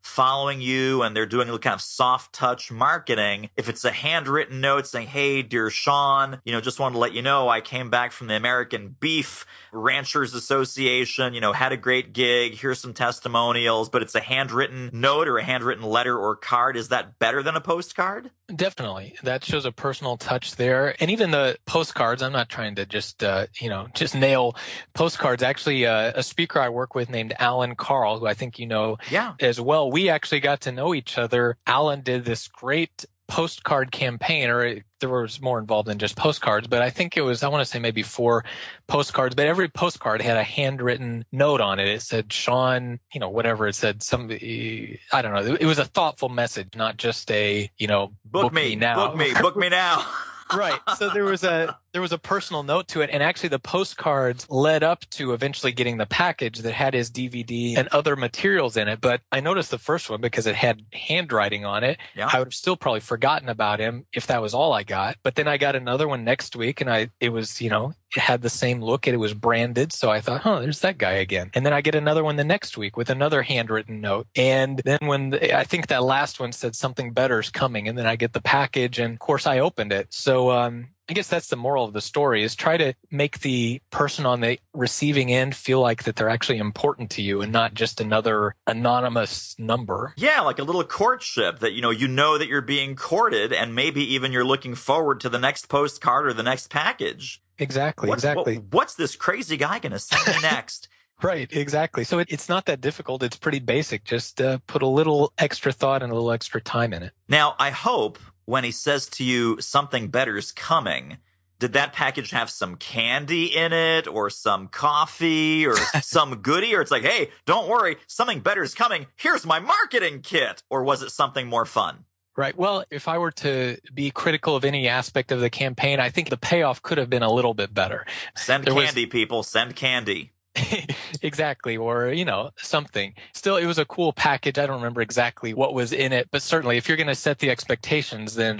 following you and they're doing a kind of soft touch marketing, if it's a handwritten note saying, hey, dear Shawn, just wanted to let you know I came back from the American Beef Ranchers Association, had a great gig. Here's some testimonials, but it's a handwritten note or a handwritten letter or card. Is that better than a postcard? Definitely. That shows a personal touch there. And even the postcards, I'm not trying to just nail postcards. Actually, a speaker I work with named Alan Carl, who I think as well, we actually got to know each other. Alan did this great postcard campaign, or there was more involved than just postcards, but I think it was, I want to say maybe 4 postcards, but every postcard had a handwritten note on it. It said, Shawn, whatever it said, I don't know. It was a thoughtful message, not just a, book me now. Book me now. Right. So there was a personal note to it. And actually the postcards led up to eventually getting the package that had his DVD and other materials in it. But I noticed the first one because it had handwriting on it. Yeah. I would have still probably forgotten about him if that was all I got. But then I got another one next week and it was, it had the same look and it was branded. So I thought, there's that guy again. And then I get another one the next week with another handwritten note. And then I think that last one said something better is coming. And then I get the package and of course I opened it. So, I guess that's the moral of the story is try to make the person on the receiving end feel like that they're actually important to you and not just another anonymous number. Yeah, like a little courtship that, that you're being courted and maybe even you're looking forward to the next postcard or the next package. Exactly. What's this crazy guy going to send me next? Right, exactly. So it's not that difficult. It's pretty basic. Just put a little extra thought and a little extra time in it. Now, I hope when he says to you something better's coming, did that package have some candy in it or some coffee or some goodie? Or it's like, hey, don't worry, something better's coming. Here's my marketing kit. Or was it something more fun? Right. Well, if I were to be critical of any aspect of the campaign, I think the payoff could have been a little bit better. Send candy, people. Send candy. Exactly. Or, something. Still, it was a cool package. I don't remember exactly what was in it, but certainly if you're going to set the expectations, then,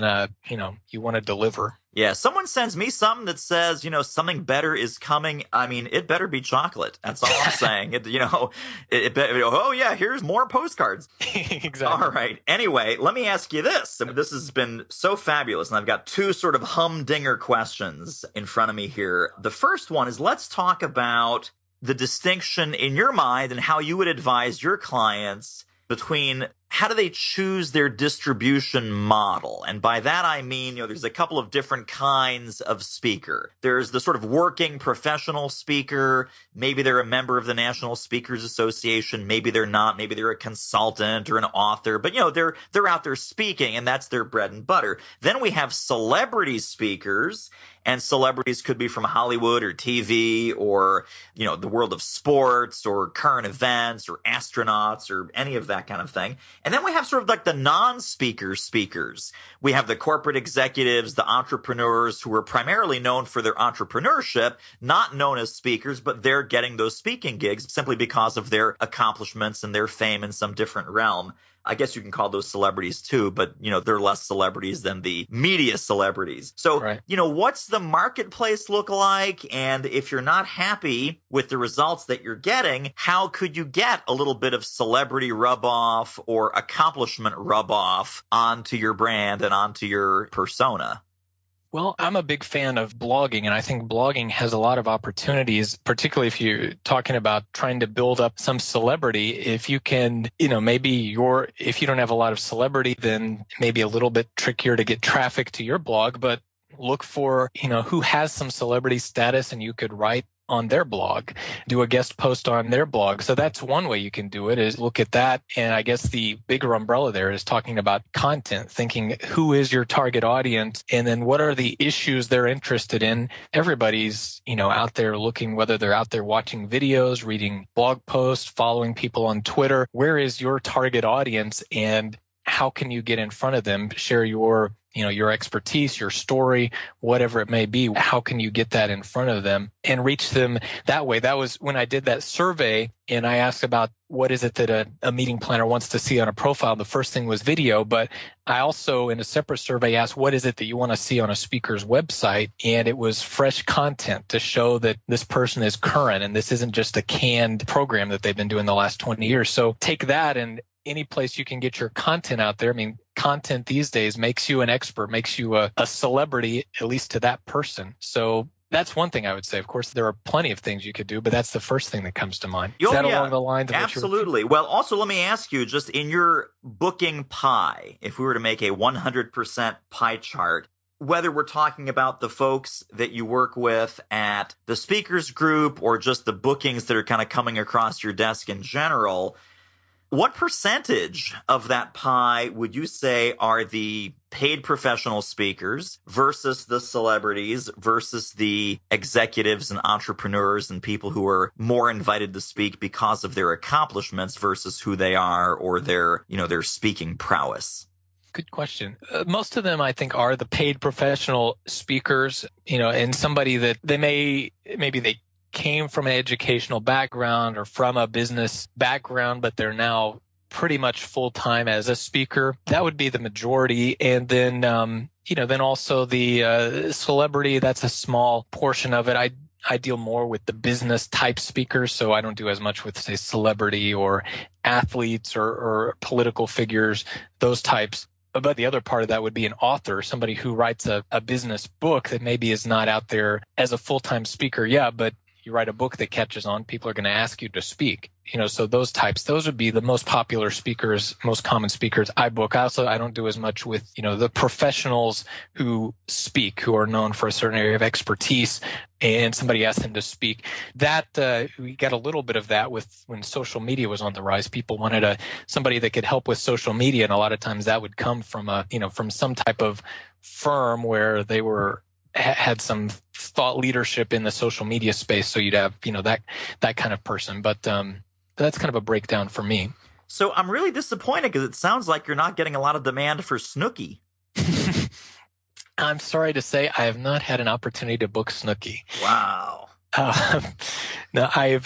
you want to deliver. Yeah. Someone sends me something that says, something better is coming. I mean, it better be chocolate. That's all I'm saying. Oh yeah, here's more postcards. Exactly. All right. Anyway, let me ask you this. This has been so fabulous. And I've got 2 sort of humdinger questions in front of me here. The first one is let's talk about the distinction in your mind and how you would advise your clients between how do they choose their distribution model? And by that, I mean, there's a couple of different kinds of speaker. There's the sort of working professional speaker. Maybe they're a member of the National Speakers Association. Maybe they're not. Maybe they're a consultant or an author. But, they're out there speaking, and that's their bread and butter. Then we have celebrity speakers. And celebrities could be from Hollywood or TV or, the world of sports or current events or astronauts or any of that kind of thing. And then we have sort of like the non-speaker speakers. We have the corporate executives, the entrepreneurs who are primarily known for their entrepreneurship, not known as speakers, but they're getting those speaking gigs simply because of their accomplishments and their fame in some different realm. I guess you can call those celebrities too, but, they're less celebrities than the media celebrities. So, Right. What's the marketplace look like? And if you're not happy with the results that you're getting, how could you get a little bit of celebrity rub off or accomplishment rub off onto your brand and onto your persona? Well, I'm a big fan of blogging, and I think blogging has a lot of opportunities, particularly if you're talking about trying to build up some celebrity. If you can, if you don't have a lot of celebrity, then maybe a little bit trickier to get traffic to your blog, but look for, who has some celebrity status and you could write on their blog, do a guest post on their blog. So that's one way you can do it, is look at that. And I guess the bigger umbrella there is talking about content, thinking who is your target audience, and then what are the issues they're interested in. Everybody's, out there looking, whether they're out there watching videos, reading blog posts, following people on Twitter. Where is your target audience and how can you get in front of them, share your expertise, your story, whatever it may be. How can you get that in front of them and reach them that way? That was when I did that survey and I asked about what is it that a meeting planner wants to see on a profile. The first thing was video, but I also in a separate survey asked, what is it that you want to see on a speaker's website? And it was fresh content to show that this person is current and this isn't just a canned program that they've been doing the last 20 years. So take that, and any place you can get your content out there. I mean, content these days makes you an expert, makes you a celebrity, at least to that person. So that's one thing I would say. Of course, there are plenty of things you could do, but that's the first thing that comes to mind. Is that along the lines of absolutely. Well, also, let me ask you, just in your booking pie, if we were to make a 100% pie chart, whether we're talking about the folks that you work with at the speakers group or just the bookings that are kind of coming across your desk in general, what percentage of that pie would you say are the paid professional speakers versus the celebrities versus the executives and entrepreneurs and people who are more invited to speak because of their accomplishments versus who they are or their speaking prowess? Good question. Most of them, I think, are the paid professional speakers, and somebody that maybe they came from an educational background or from a business background, but they're now pretty much full-time as a speaker. That would be the majority. And then, then also the celebrity, that's a small portion of it. I deal more with the business type speakers, so I don't do as much with, say, celebrity or athletes or political figures, those types. But the other part of that would be an author, somebody who writes a business book that maybe is not out there as a full-time speaker. Yeah, but you write a book that catches on, people are going to ask you to speak. So those would be the most popular speakers, most common speakers I book. I don't do as much with, the professionals who speak, who are known for a certain area of expertise, and somebody asked them to speak. That, we got a little bit of that when social media was on the rise. People wanted somebody that could help with social media. And a lot of times that would come from from some type of firm where they had some thought leadership in the social media space. So you'd have, that kind of person. But that's kind of a breakdown for me. So I'm really disappointed because it sounds like you're not getting a lot of demand for Snooki. I'm sorry to say I have not had an opportunity to book Snooki. Wow. No, I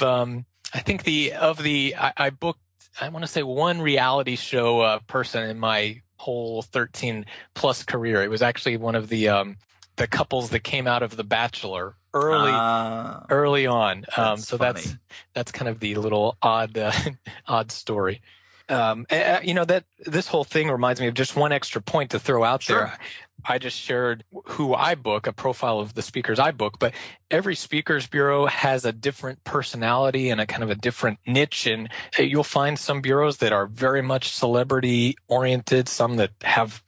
think I booked, I want to say one reality show person in my whole 13 plus career. It was actually one of the couples that came out of The Bachelor early on. So funny. That's kind of the little odd story. That this whole thing reminds me of just one extra point to throw out there. I just shared who I book, a profile of the speakers I book, but every speakers bureau has a different personality and a kind of a different niche. And you'll find some bureaus that are very much celebrity oriented, some that have,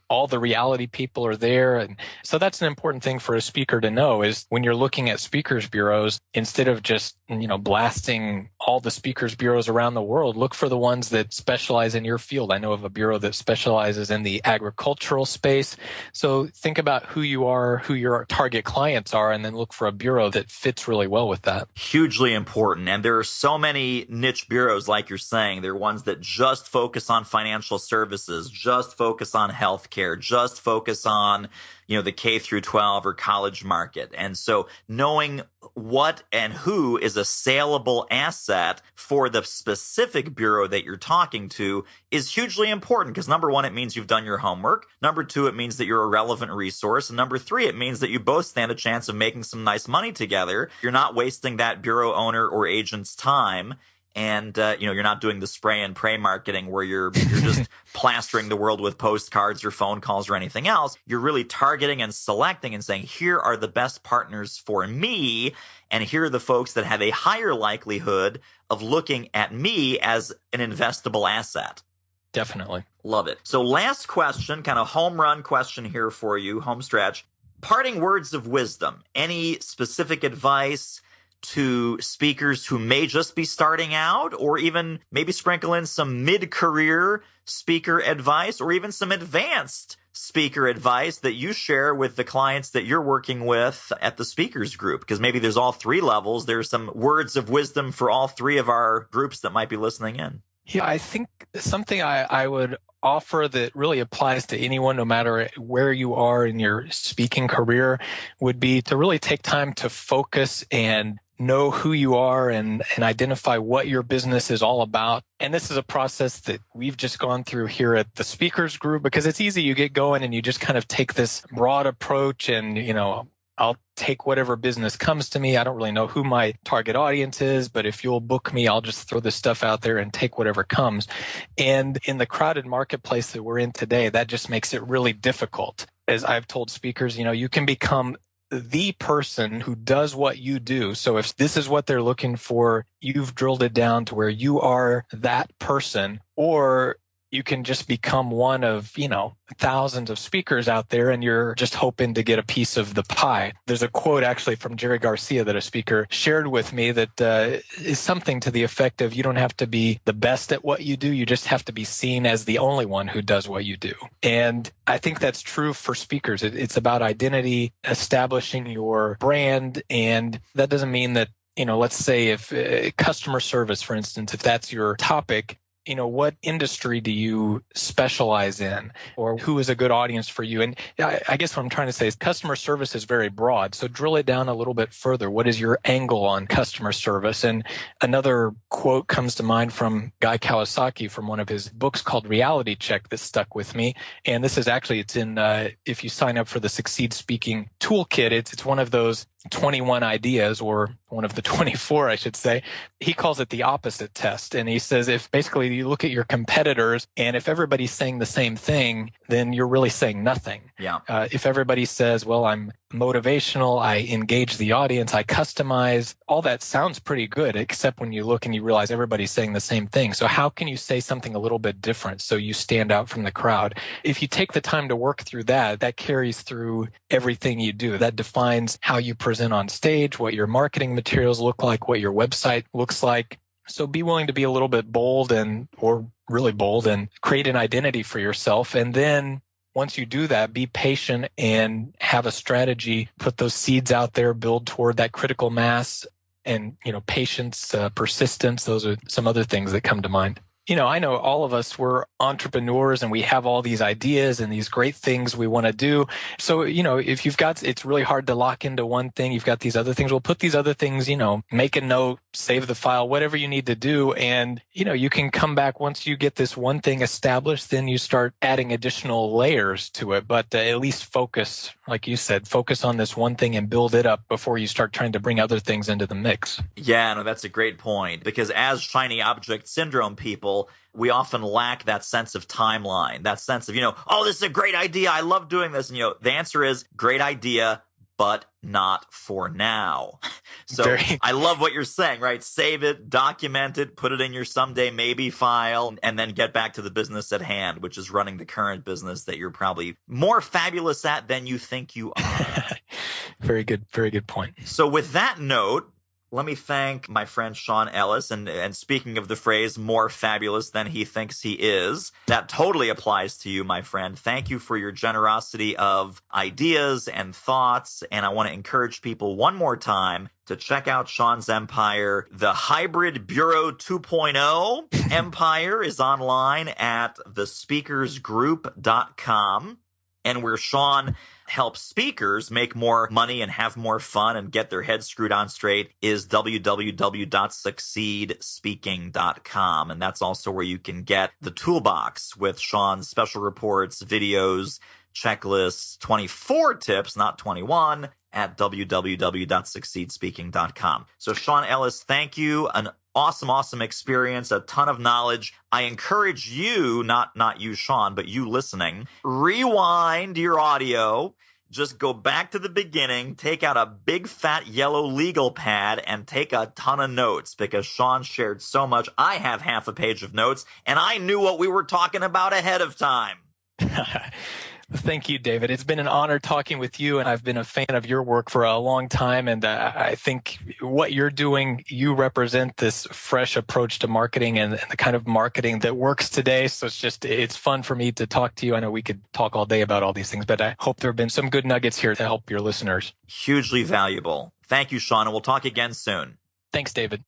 all the reality people are there. And so that's an important thing for a speaker to know is when you're looking at speakers bureaus, instead of just, blasting all the speakers bureaus around the world, look for the ones that specialize in your field. I know of a bureau that specializes in the agricultural space. So think about who you are, who your target clients are, and then look for a bureau that fits really well with that. Hugely important. And there are so many niche bureaus, like you're saying. There are ones that just focus on financial services, just focus on healthcare, just focus on, the K through 12 or college market. And so knowing what and who is a saleable asset for the specific bureau that you're talking to is hugely important, because number one, it means you've done your homework. Number two, it means that you're a relevant resource. And number three, it means that you both stand a chance of making some nice money together. You're not wasting that bureau owner or agent's time. And, you're not doing the spray and pray marketing where you're just plastering the world with postcards or phone calls or anything else. You're really targeting and selecting and saying, here are the best partners for me. And here are the folks that have a higher likelihood of looking at me as an investable asset. Definitely. Love it. So last question, kind of home run question here for you, home stretch. Parting words of wisdom. Any specific advice to speakers who may just be starting out, or even maybe sprinkle in some mid-career speaker advice, or even some advanced speaker advice that you share with the clients that you're working with at the speakers group? Because maybe there's all three levels. There's some words of wisdom for all three of our groups that might be listening in. Yeah, I think something I would offer that really applies to anyone, no matter where you are in your speaking career, would be to really take time to focus and know who you are and identify what your business is all about. And this is a process that we've just gone through here at the speakers group, because it's easy. You get going and you just kind of take this broad approach and, I'll take whatever business comes to me. I don't really know who my target audience is, but if you'll book me, I'll just throw this stuff out there and take whatever comes. And in the crowded marketplace that we're in today, that just makes it really difficult. As I've told speakers, you can become the person who does what you do. So if this is what they're looking for, you've drilled it down to where you are that person, or you can just become one of, thousands of speakers out there, and you're just hoping to get a piece of the pie. There's a quote actually from Jerry Garcia that a speaker shared with me that is something to the effect of, you don't have to be the best at what you do. You just have to be seen as the only one who does what you do. And I think that's true for speakers. It's about identity, establishing your brand. And that doesn't mean that, let's say if customer service, for instance, if that's your topic, what industry do you specialize in, or who is a good audience for you? And I guess what I'm trying to say is customer service is very broad. So drill it down a little bit further. What is your angle on customer service? And another quote comes to mind from Guy Kawasaki from one of his books called Reality Check that stuck with me. And this is actually, it's in, if you sign up for the Succeed Speaking Toolkit, it's one of those 21 ideas, or one of the 24, I should say. He calls it the opposite test. And he says, if basically you look at your competitors and if everybody's saying the same thing, then you're really saying nothing. Yeah. If everybody says, well, I'm motivational, I engage the audience, I customize, all that sounds pretty good, except when you look and you realize everybody's saying the same thing. So how can you say something a little bit different so you stand out from the crowd? If you take the time to work through that, that carries through everything you do. That defines how you present on stage, what your marketing materials look like, what your website looks like. So be willing to be a little bit bold or really bold and create an identity for yourself. And then once you do that, be patient and have a strategy, put those seeds out there, build toward that critical mass, and, patience, persistence. Those are some other things that come to mind. I know all of us, we're entrepreneurs and we have all these ideas and these great things we want to do. So, if you've got, it's really hard to lock into one thing. You've got these other things. We'll put these other things, make a note, save the file, whatever you need to do. And, you can come back once you get this one thing established, then you start adding additional layers to it. But at least focus, like you said, focus on this one thing and build it up before you start trying to bring other things into the mix. Yeah, no, that's a great point. Because as shiny object syndrome people, we often lack that sense of timeline, that sense of, oh, this is a great idea. I love doing this. And, the answer is great idea, but not for now. So I love what you're saying, right? Save it, document it, put it in your someday maybe file, and then get back to the business at hand, which is running the current business that you're probably more fabulous at than you think you are. Very good point. So with that note, let me thank my friend Shaun Ellis, and speaking of the phrase, more fabulous than he thinks he is, that totally applies to you, my friend. Thank you for your generosity of ideas and thoughts, and I want to encourage people one more time to check out Shaun's empire. The Hybrid Bureau 2.0 empire is online at thespeakersgroup.com. and where Shawn helps speakers make more money and have more fun and get their heads screwed on straight is www.succeedspeaking.com. And that's also where you can get the toolbox with Shawn's special reports, videos, checklists, 24 tips, not 21, at www.succeedspeaking.com. So Shaun Ellis, thank you. An awesome experience, a ton of knowledge. I encourage you, not you, Shawn, but you listening, rewind your audio. Just go back to the beginning, take out a big fat yellow legal pad and take a ton of notes because Shawn shared so much. I have half a page of notes and I knew what we were talking about ahead of time. Thank you, David. It's been an honor talking with you, and I've been a fan of your work for a long time. And I think what you're doing, you represent this fresh approach to marketing and the kind of marketing that works today. So it's fun for me to talk to you. I know we could talk all day about all these things, but I hope there have been some good nuggets here to help your listeners. Hugely valuable. Thank you, Shawn, and we'll talk again soon. Thanks, David.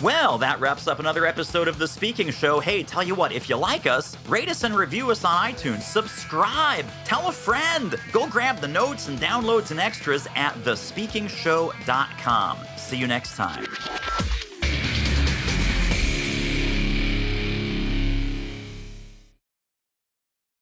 Well, that wraps up another episode of The Speaking Show. Hey, tell you what, if you like us, rate us and review us on iTunes. Subscribe. Tell a friend. Go grab the notes and downloads and extras at thespeakingshow.com. See you next time.